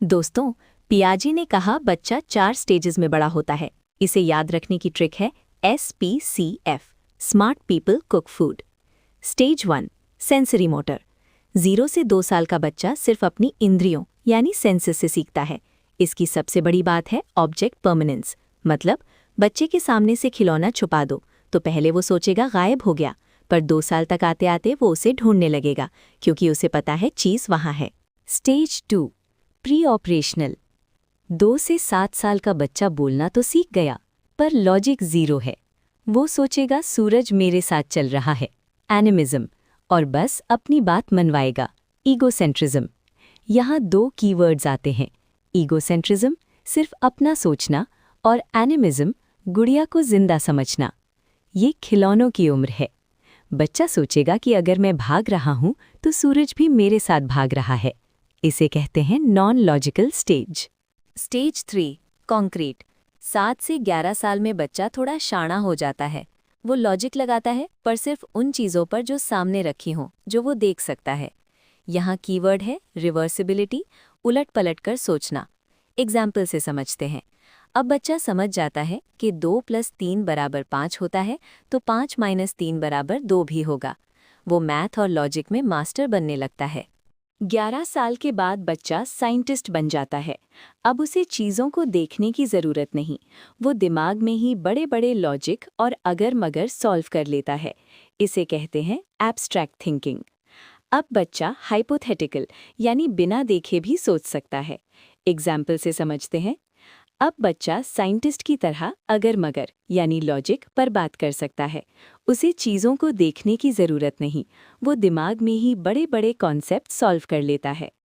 दोस्तों, पियाजे ने कहा बच्चा 4 स्टेजेस में बड़ा होता है। इसे याद रखने की ट्रिक है SPCF, smart people cook food. Stage 1, sensory motor. 0 से 2 साल का बच्चा सिर्फ अपनी इंद्रियों यानी सेंसेस से सीखता है। इसकी सबसे बड़ी बात है ऑब्जेक्ट परमानेंस, मतलब बच्चे के सामने से खिलौना छुपा दो तो पहले वो सोचेगा गायब हो गया, पर 2 साल तक आते आते वो उसे ढूंढने लगेगा क्योंकि उसे पता है चीज़ वहाँ है। Stage 2, pre operational. 2 से 7 साल का बच्चा बोलना तो सीख गया, पर लॉजिक 0 है। वो सोचेगा सूरज मेरे साथ चल रहा है, एनिमिज्म, और बस अपनी बात मनवाएगा, ईगोसेंट्रिज्म। यहाँ 2 कीवर्ड्स आते हैं, ईगोसेंट्रिज्म सिर्फ अपना सोचना और एनिमिज्म गुड़िया को जिंदा समझना। ये खिलौनों की उम्र है। बच्चा सोचेगा कि अगर मैं भाग रहा हूँ तो सूरज भी मेरे साथ भाग रहा है। इसे कहते हैं non logical stage. Stage 3, concrete. 7 से 11 साल में बच्चा थोड़ा शाणा हो जाता है। वो लॉजिक लगाता है, पर सिर्फ उन चीज़ों पर जो सामने रखी हों, जो वो देख सकता है। यहाँ कीवर्ड है रिवर्सिबिलिटी, उलट पलट कर सोचना। एग्जाम्पल से समझते हैं। अब बच्चा समझ जाता है कि 2 + 3 = 5 होता है, तो 5 - 3 = 2 भी होगा। वो मैथ और लॉजिक में मास्टर बनने लगता है। 11 साल के बाद बच्चा साइंटिस्ट बन जाता है। अब उसे चीज़ों को देखने की ज़रूरत नहीं, वो दिमाग में ही बड़े बड़े लॉजिक और अगर मगर सॉल्व कर लेता है। इसे कहते हैं एब्स्ट्रैक्ट थिंकिंग। अब बच्चा हाइपोथेटिकल यानी बिना देखे भी सोच सकता है। एग्जाम्पल से समझते हैं। अब बच्चा साइंटिस्ट की तरह अगर मगर यानी लॉजिक पर बात कर सकता है। उसे चीज़ों को देखने की ज़रूरत नहीं, वो दिमाग में ही बड़े बड़े कॉन्सेप्ट सॉल्व कर लेता है।